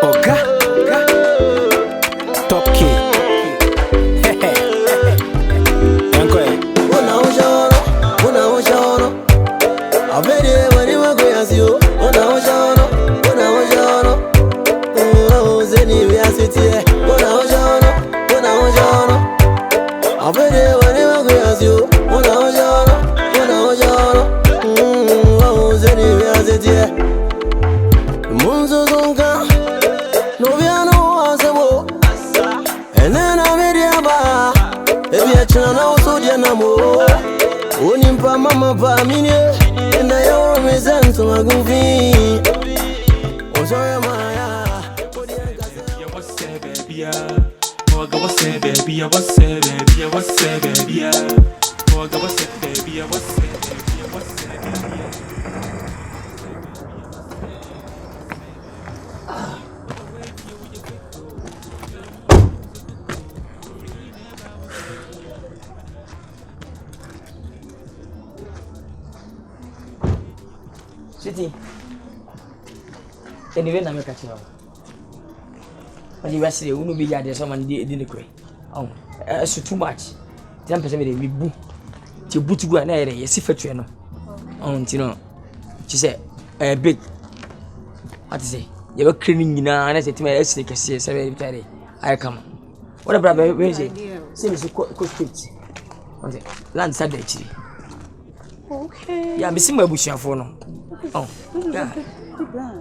Borga, Top Key. Mama Pamine, and I always answer my goofy. Oh, sorry, Maya. What's that, baby? Borga, what's that, baby? What's that, baby? What's that, baby? Borga, what's that, baby? What's that, baby? What's that, baby? City. Anyway, I'm catching up. When you were saying, you will be there, someone didn't quit. Oh, so too much. 10% we boo. To boot to go and air, you see for trainer. Oh, you know, she said, big. What to say? You were cleaning now, and I said to my estate, I see 7:30. I come. What about Weezy? Same as cook Skits. Land Saturday. Okay. Yeah, missing my bush for no. Oh, yeah.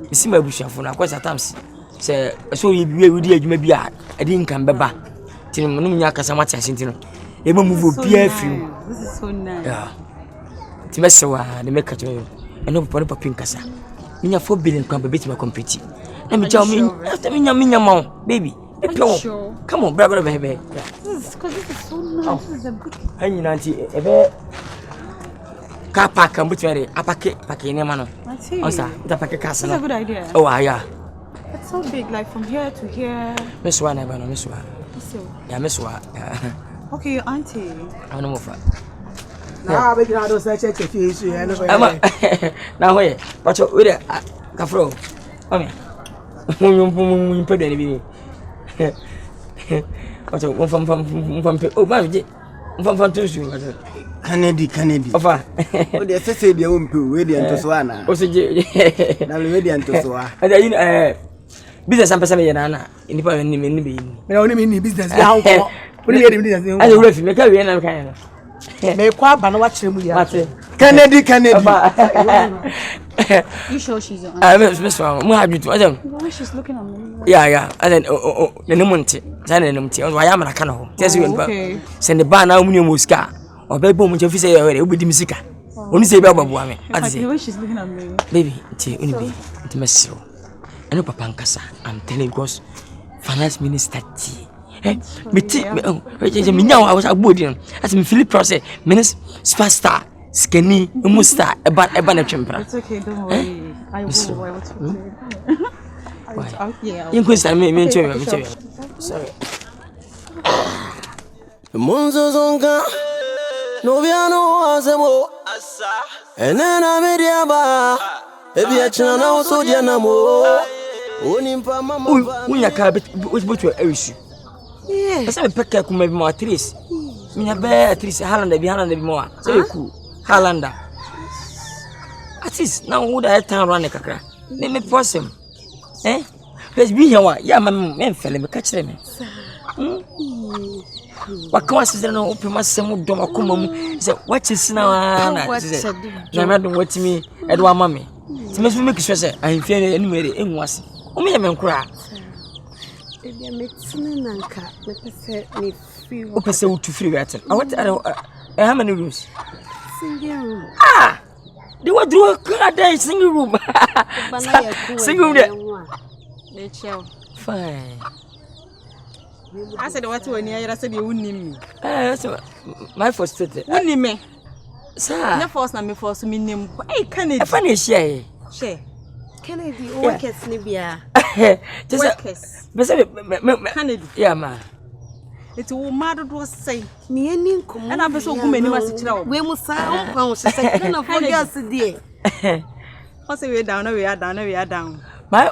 Missing my bush for now, because at times, say, so you may be I didn't come back. Till Munyaka Samata Sintino. You move PF. This is so nice. Yeah. Timesawa, the make a and no Papa Pinkasa. Mina 4 billion come bit my compete. Let me tell me after me, mom, baby. Come on, brother, baby. This is so nice. This is a big. And you auntie, car park and put a packet in a manner. I see. The packet castle. That's a good idea. Oh, yeah. It's so big, like from here to here. Miss One, I know Miss One. Yeah, Miss One. Okay, auntie. I'm no more fun. Now, I don't say check if you now, wait, but with a cafro. I mean, you put any. What's from Tuesday? Kennedy. Offer. Oh, they say they won't be ready and to Swana. Also, now ready and to Swa. And then, business and person in the point me only mean business. Now, put it in business. I will refuse me carry and kind of. May Kwaba no watch him. Kennedy. You sure she's on? I miss one. What have you to? I don't. She's looking at me. Yeah. And then, the Numunti, Zanenumti, or I am a canoe. Just you send the bar now, Muska, or Babel, which you say already, will be Missika. Only say Baba Wame. I say, she's looking at me. Baby, it's Messro. I know Papa Nkansah. I'm telling you because finance minister T. Me now I was a good as me Philip process minister superstar skinny musta about a chamber. It's okay, don't worry. I will. Yeah. You could say me sorry. Monzo zonga no viano azemo and then I made yaba ebi a chana so dianamo onimpa mama unya ka which both were issue. Yeah. I said peke ku maybe more actress. Minya be actress Halander be Halander be more. So cool. Halander. At least now would I turn around kakra. Let me force him. Let's be here wa. Yeah, man fell me catch them. What comes is no open myself do akoma say what is now na don't watch me Edwa mama. It must make sure say I feel anyway enwase. O me me nkura. Baby, I'm medicine nanka. Me free. O pese wo to free water. How many rooms? Single room. They were doing a single room. Single room. They chill. Fine. I said what when you said you wouldn't me. My first fit. Wouldn't me. Sir. No force na me force me name. Hey, Kennedy. Funny share. Kennedy workers Libya. Just Kennedy. Yeah, ma. It's all mad was say. Me any come. And I'm so good many was it. We must say, no forget today. What's we down, we are down. My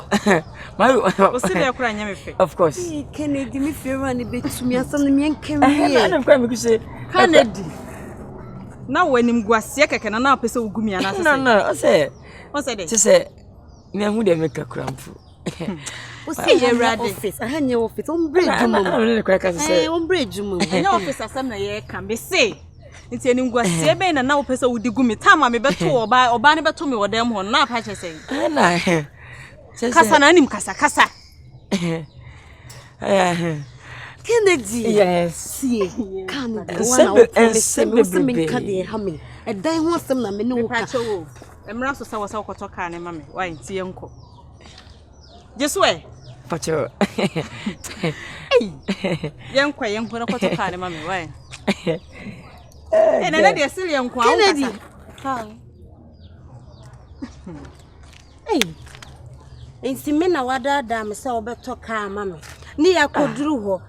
of course. Kennedy, me fear and bit to me, and some men came I don't cry because Kennedy. Now when him go sick, I can now pay so gummy and no, I say, what's it? She said, "Near who they make a cramp." What's your office? I had your office on bridge. I'm really crackers. Say, on bridge. Your office as some can be say. It's an Inguasia Ben and now person with the gummy time. I may bet or buy or banny but to me or them or not patch say. And I Casananim Casa. Kennedy, yes, see, Canada, and send humming. A day wants some no patch. And Russell saw us all talking, and mammy. Why, see uncle. Just wait. But you young quay, young put a talking, mammy. Why? And another silly young Kennedy. Hey, it's the men I would damn so better car, mammy. Near Kwadwo.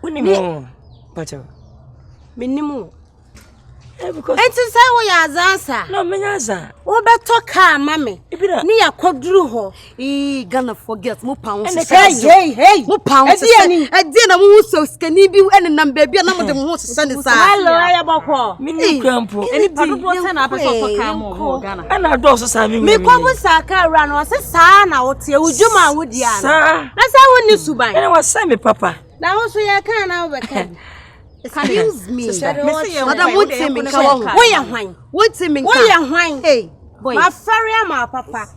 But you minimum. Because it's a say answer. No, Menaza. Oh, better car, mammy. Near Kwadwo. Gonna forget more pounds. Hey, more pounds. I didn't move so skinny be and a baby, and I'm the most sunny side. Hello, Minnie Crampo. Any person up for Ghana. And our dogs are saving me. Come Saka ran was a son out here with Juma with ya. That's how we used to buy. And I was Sammy, Papa. Now also I can't overcome. Excuse me. Madam, what's him in Kawan? Why are wine? What's him in wine? Hey, boy, my fairy, my papa.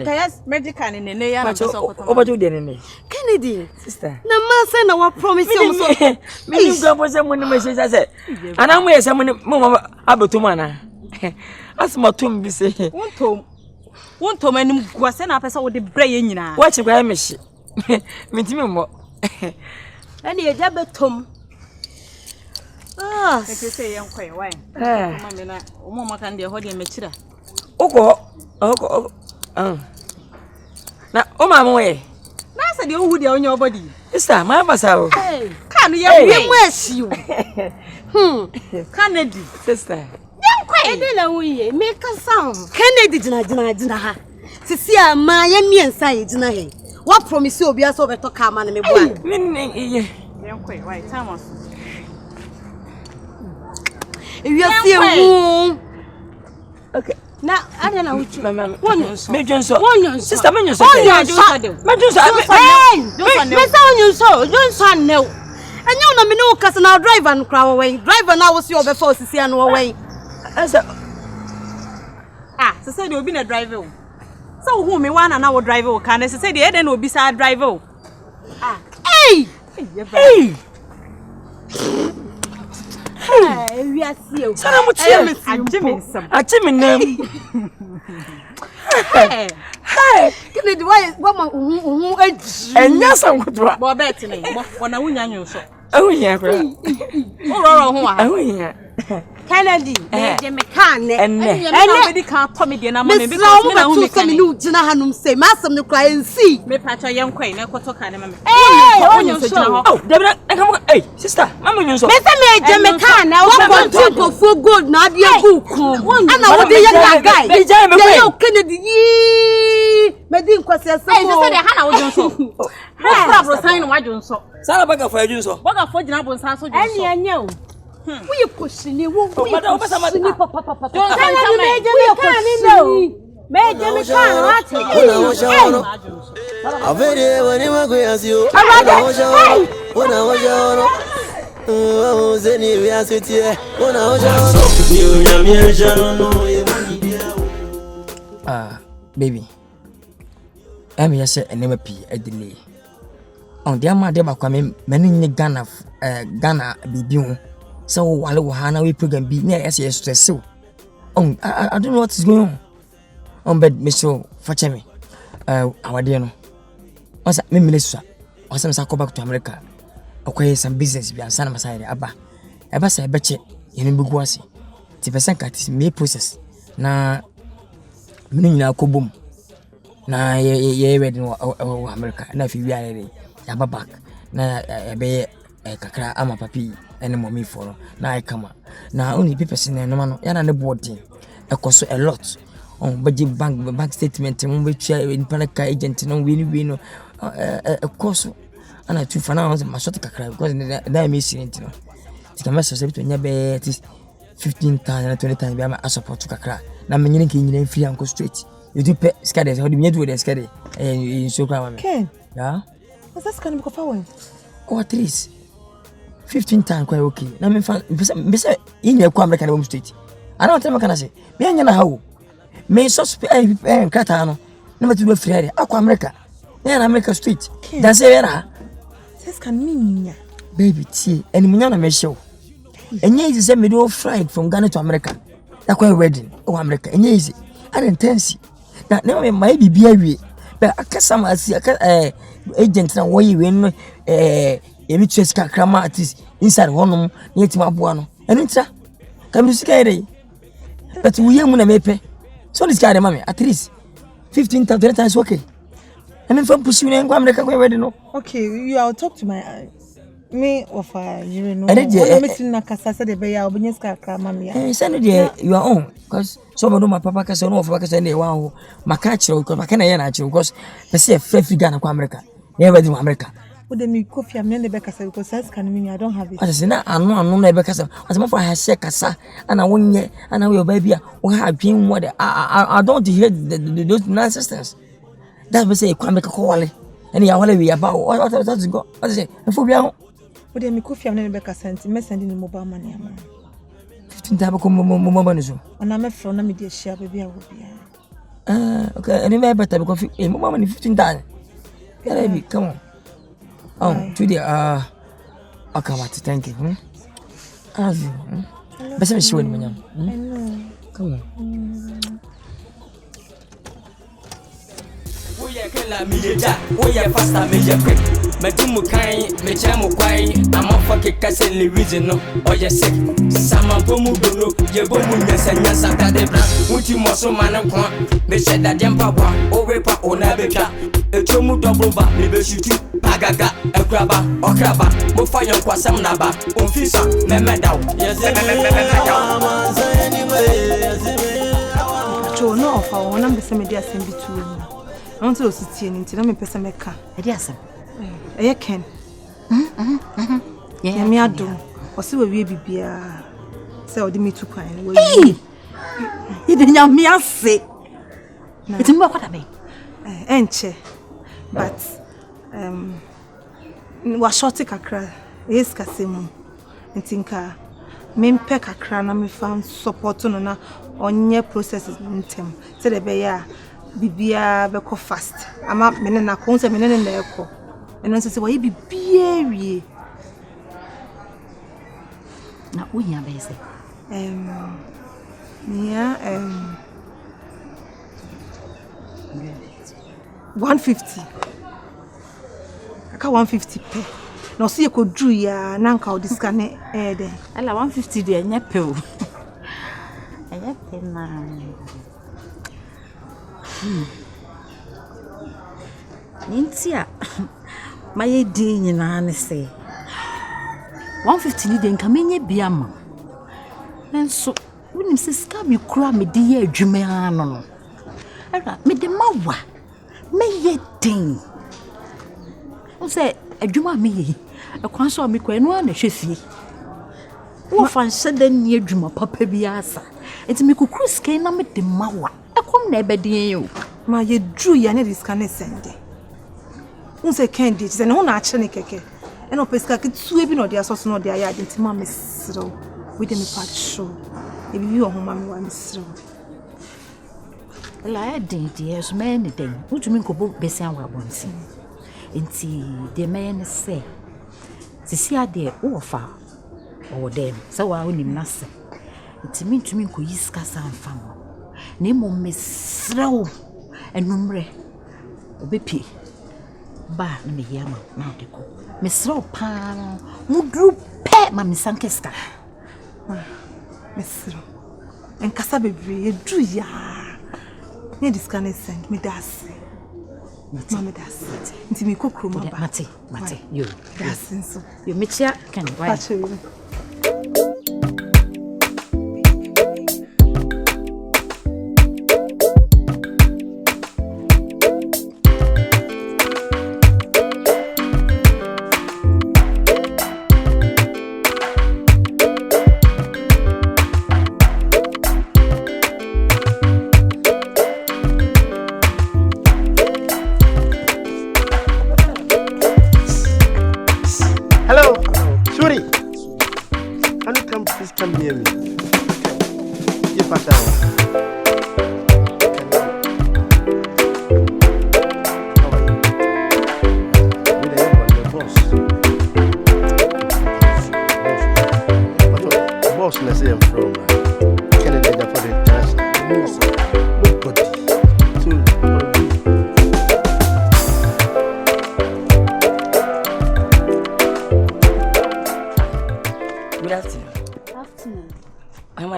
Yes, medical in the name of the Kennedy, sister. No man said no promise you. Me go for someone in my said, and I'm where someone Abatumana. As my tomb be say, one to man was sent up as all the brain. Watch a gramish. Mintimum. And you jabber Tom. Ah, say young quay, why? Mamma can be a holding mature. Oh, now, oh, my way. That's the old on your body. Sister, my master. Can you wish you? Kennedy, sister. Young quay, we make a sound. Kennedy, Dina. To see a man and me inside. What promise you be as over to come and me boy? Young quay, why, Thomas. If you see a room, okay. Now I don't know which one. One sister, don't son no. And you know me no cousin I'll drive and crowd away. Driver now was your before to see no way. So said you'll be a driver. So who me one and I will drive over can I say the then will be sad driver. Hey! We are seeing. Hey, Kennedy, why, woman, and yes, I'm good. Bob Betty, when I win you so. Oh, yeah, Kennedy, Jimmy Khan, and nobody can't tell me the number because I know Jina Hanum say, Master, no cry and see. Me patch a young queen, I could talk to him. Oh, Deborah, hey, sister, Mamma, you saw. Mr. Jimmy Khan, I want to go for good, not be a book. And I want the young guy, Kennedy, Medin Quassia, I was so. What sign why you so? Salabaga for you so. What a fortune I was so. I know. We are pushing you. Don't Don't baby. I'm just a name a delay. On the amount of coming, many Ghana be so while Hana we program be near SS to so. I don't know what is going on. On bed, Mr. Fachemi. Our dear no. Once me minister, or some go back to America. Okay, some business be a son of Masai Abba. Abba say betche in Buguasi. Tipesan cat is me process. Na meaning now boom. Na ye ready in America. Na if you are ready, Abba back. Na be kakra ama papi ene mommy for na I come na only people sin no man ya na the boarding e cost a lot on budget bank statement and we share in Panaka agent no we no course and I two for now my short kakra because that missing it no it can mess up to nyabe at least 15,000 20,000 be I support to kakra na me nyine ke nyine free and go straight you do pay skade how do me do the skade in so kwa me Ken yeah what's that kind of for or at least 15,000 quite okay na me say in your America home straight I don't tell me can I say me anya na how me so kata no na me to do free area akwa America na America street dan say era says can me baby tie eni munya na me show enye easy say me do flight from Ghana to America na kwa wedding o America enye easy and intense na me my bibia wie but akasa ma asi agent na wo yi we no emi twes kakra ma artist inside honum na yetima aboa no enu ntra kam sika ere but we yemu na mepe so this guy mama at least 15,000 times okay I mean from pushing and go America go wedding no okay you I'll talk to my me of you know I meeting na kasa say the be ya obenyeska kakra mama ya send there you are on because some of my papa kasa no of papa kasa dey wan maka chiro because maka na ye na chiro because be say free figure na go America yeah wedding America would me coffee am the kasa because says can me I don't have it I say na anu na be kasa as my for ha share kasa and I wonye and I your baby we have dream what I don't hear those nonsense that be say kwa make call wale and ya wale we about what go what say for bia would me coffee am the kasa me send in mobile money am 15 ko mo banu so and me from na me dey share baby I will be okay and me better because mo money 15,000 baby come on oh today Akwaaba thank you I love you but me show me I know come on we are killer me ja we are faster me ja quick me do mu kan me cha mu kwai am for keka say le reason no or you sick sama bomu dono ye bomu nyasa tade bra wuti mo so man kwa me shed that dem papa o we pa ona be twa echomu double ba me be shuti agaga Akwaaba okraba mo fire kwasam na ba onfisa me medaw yes cho no of our number some media send be to me I want to sit in na me pesa meka e dey asem e ken yeah me adom o se we wie bibia se o di me tu kwan we e dey nya me ase it me kwada be enche but wa short kakra is kasemu ntinka me mpe kakra na me fan support no na onye processes ntem se de be ya bibia be ko fast ama me na ko se me na eko eno se wa bibia wie na unya be se nia 150 aka 150 pe no see ko dru ya na nka o discane den ala 150 de nya pe o anya pe na nintia maye din nyina ne se 150 ni de nka menye bia ma nanso wonim se ska me kura me de ye adwuma ano no ara me de mawa meye din o se adwuma me yi ekwan so me kwa no na hwefie wo fan sede ni adwuma papa bi asa enti me kukuru ska na me de mawa ekom na ebedin yo ma ye dru ya ne discane sende unse kendi se no na ache ne keke eno peska ke tue bi no dia so no dia ya enti ma mesro we de me pat show e bi wo homa me wa mesro la ya din dia so me ne den utumi nkobo besia wa bonsi enti de me ne se sisi ade wo fa o dem se wa onim na se enti mintumi nko yiska sanfa mo ne mo mesro enumre obepi ba na me yama na deko mesro pa mudru pe ma misankeska mesro Nkansah bebre ye dru ya ne discane send me das mama das nti me kokro ma ba mate yo das nso yo mechia kan why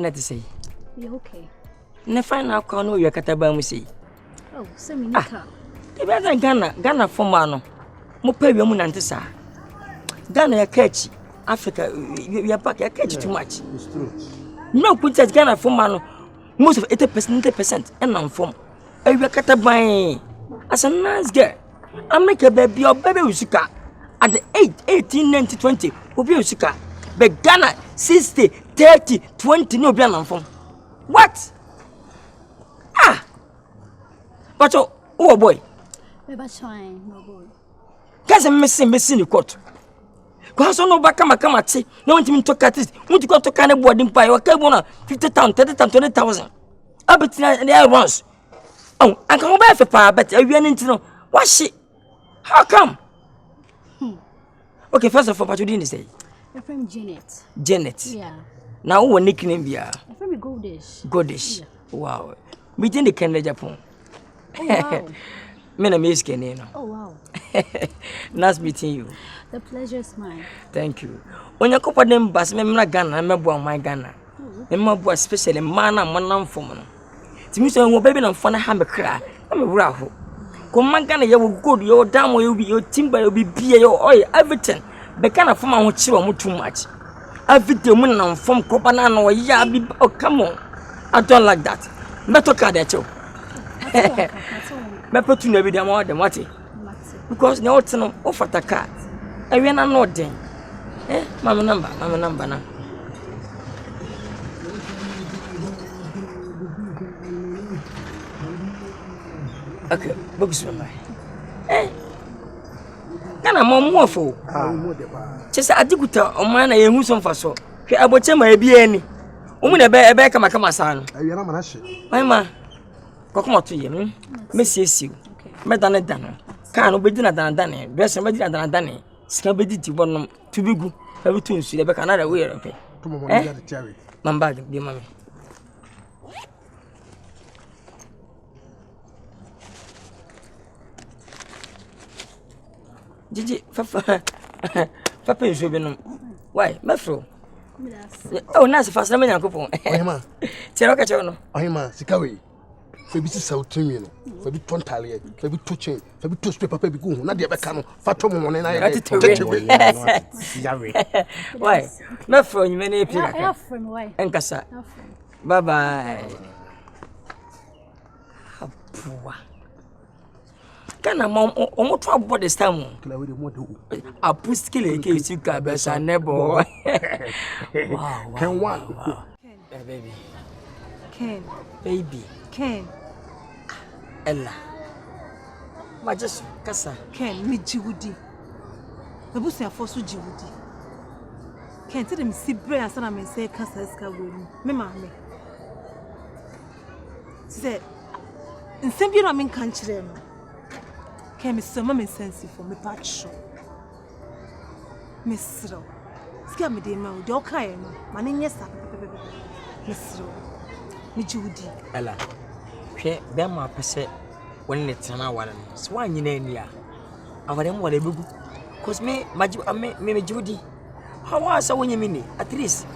not to say. You okay? Ne final call no you kataba mu say. Oh, so me nika. E be na Ghana former no. Mo pa wi mu nante sa. Ghana ya catch Africa we are back ya catch too much. It's true. No put that Ghana former no. Most of 80% and non form. E we kataba as a nice girl. I make a baby or baby usika at the 18, 19, 20 will be usika. But Ghana 60, 30, 20 no be an form. What? Ah! But oh boy. Baby trying, no boy. Guys, I'm missing the court. Because no back come at say, no one to talk at this. Want to go to kind of boarding pie or cable 50,000, 30,000, 20,000. I bet there once. Oh, I can go back for power, but I want to know what she. How come? Okay, first of all, what you didn't say? Your friend Janet. Janet. Yeah. Now, what nickname be? Your friend Goldish. Goldish. Yeah. Wow. Meeting the Canada Japan. Oh wow. Men are missing. Oh wow. Nice meeting you. The pleasure is mine. Thank you. When you couple them bas, me na Ghana, I'm my Ghana. Me boy especially man and man from. To me, so when baby na fun ha me cry. I'm a raho. Come Ghana, you will good, your dam will be your timber, will be beer, your oil, everything. But kind of form I want you too much. Everything when I'm from Copanano or yeah, oh come on. I don't like that. Better card that you. Me put you every day more than what because no one no offer the card. I will not know then. Mama number now. Okay, books for my. Kana more for. Just I dig o man I who some for so. Ke aboche ma ebi ani. Umu na be kama san. Ayi na mana hye. Ai ma. Kokoma to yem. Me siesiu. Me dane dane. Kan obedi na dane. Dress me di na dane. Sika bedi ti bonom to bigu. E bi to nsu e be kana da we repe. To mo mo ya de tiare. Mamba bi mami. Gigi, Papa is ribbon. Why, Mefro? Oh, nice, fast. Let me go. Ohima. Cheroka Chono. Ohima, Sikawi. Fabi South Trimian, Fabi Tontalia, Fabi Tuchin, Fabi Tush paper baby go, not the Abacano, Fatom one and I had to take away. Why, Mefro, you many people. Nkansah. Bye bye. Kana mom omo to about this time. I put skill in case you can be a neighbor. Wow. Can one. Baby. Ken. Baby. Ken. Ella. Ma just kasa. Ken, me jiwudi. Babusi afoso jiwudi. Ken, tell them si bre asana me say kasa ska wonu. Me ma me. Say, nsem bi na me kan kire no. Ken, me so me sense for me patch. Me sro. Ska me dey ma o de okai no. Ma ne nyesa. Me sro. Me jiwudi. Ella. Hwe be ma pese when it na wale no. So wan nyina ania. Avare wale begu. Cause me jiwudi. How was when you mean at least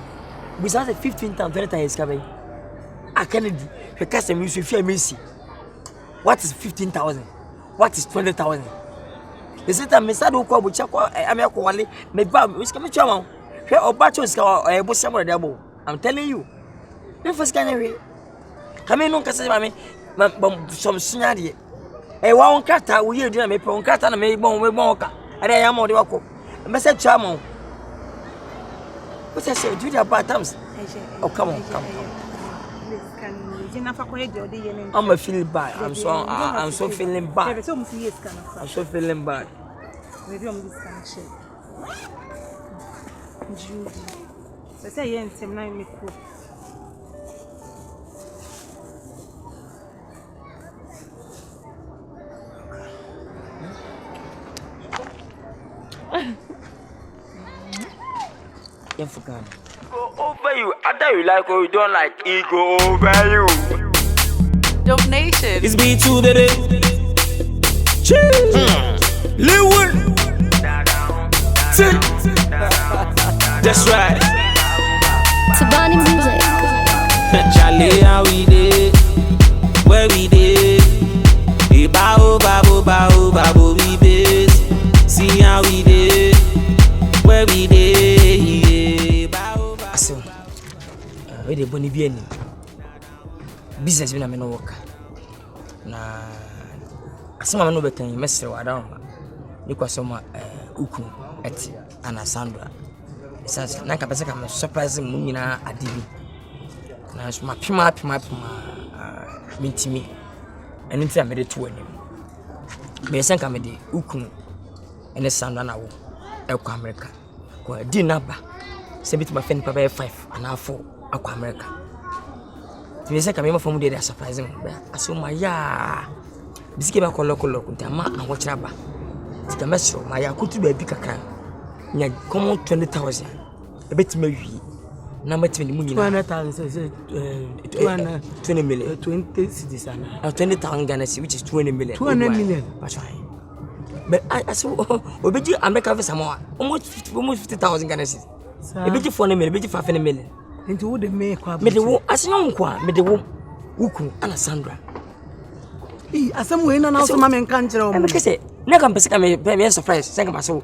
besides 15,000 20,000 coming. I can't do. Because I'm used to fear me. What is 15,000? What is 20,000? Is it a message or call which I'm a quality? Maybe which can be trouble. Here or batches or somewhere double. I'm telling you. Never scanning. I mean, no Cassamy, some scenario. A one cat, we hear them, a prone cat and a may bone with Borga. And I am on the walk. Message Chamon. What I say, do that bad times. Oh, come on. I'm a feeling bad. I'm so feeling bad. I'm so feeling bad. Maybe I'm this kind of shit. Judy. I say, yes, I'm not me cool. You forgot. Go over you. Either you like or you don't like. It go over you. Dope Nation. It's B2 baby. Chill. Lil That's right. Tabani music. Charlie, how we did, where we did. Bao, babo, bao, babo, we did. See how we did, where we did. Bao, babo. So, where the bonny bien business when I'm in work. Na, some man over can mess around. You got some uku at Anasandra. Says Nankasa, I'm surprising Munina Adibi. Now, it's my pima, meet me. And in time, I made it to him. May I send comedy, Uku, and the sound an hour, Aqua America. Dinner, send it to my friend Papa 5 and now 4 Aqua America. The second member from the surprising. I saw my ya. This gave a colloquial look with a man and watch rubber. It's a mess of my yakutu baby can. Near common 20,000. A bit maybe. Number 20 million. 200,000, 20 million. 20 cities. 20,000 Ghana, which is 20 million. 200 million. That's right. But I saw Obeji America for some more. Almost 50,000 Ghana. A bit for a million, a bit for 5 million. Into what they make. Medewo, as young qua, Medewo, Uku, and Sandra. As some way, and also Mamma Nkansah. And I say, Nkansah may surprise, second so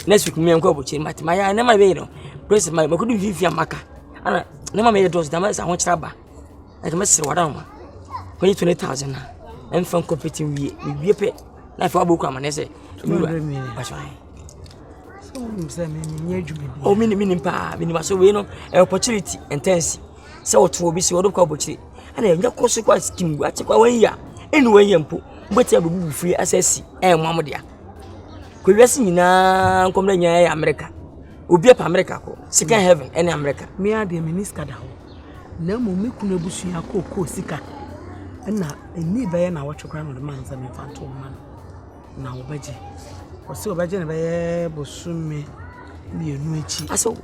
next week, me and Kobuchi, my never made no. Praise my couldn't vivia maca. And never made a dose damage. I want rubber. Like a mess of Wadama. 20,000 and from competing, we be a pet. Like for a book, and I say, that's right. Oh, meaning pa, meaning so we know opportunity and tendency. So to be so Kobuchi. And then your course quite skim, watch 1 year. Anyway, Yampo, but you will free access and Mamma dear. Could you see now come in America? Ubi up America, second heaven, and America. Me are the minister. No more me could bush ya co sika. And now, a new bay and I watch a crown of the man's and phantom man. Now, Beji. Or so Bajan by Bosumi, me a new chi. I saw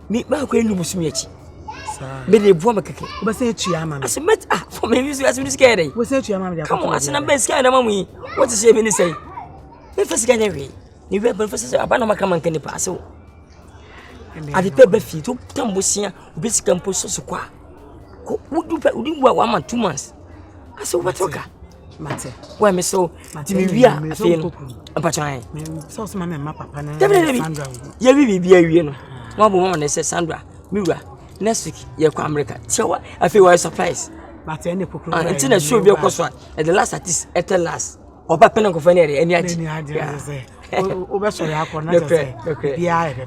me, my queen Busumi. But the woman, but say to your mamma. I said, met for me, you as we scared. Was it to your mamma? Come on, I said, I'm best scared of me. What is your minister? If it's getting you will professor Abanama come and can pass. I the paper fee to Tambusia, Biscuit and Pusso Squa. Would you 1 month, 2 months? I said, what talker? Matter. Why, Miss so, we are a film. A patron. So, my papa, Sandra. You will be a you know. One woman says, Sandra, Mura. Next week, you're America. So I feel I surprised. But any until I show you course at the last artist at the last. Or Papa Cofaneri, any idea. Over sorry, I cannot.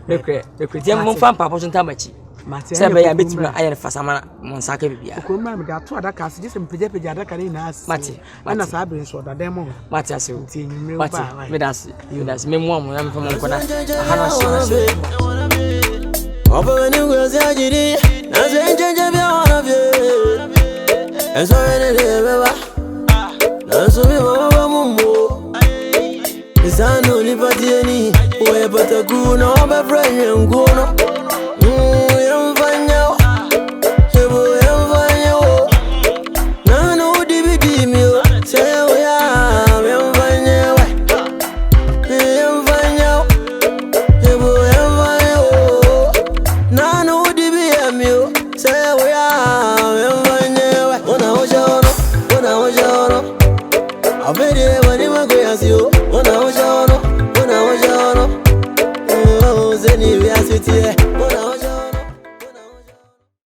Look, young fan Papa Tamachi. Sabe a bit I am for some Monsaka. Come, got 2 other cars, this and Pijada Carinas, Mati, and as I bring so that demo. Matias, with us, you as me one, I'm from Kona. Open you girls, I did it. I say, change one of you. And so, that's what we want. It's an only party, any way but a good, no, my friend, and go.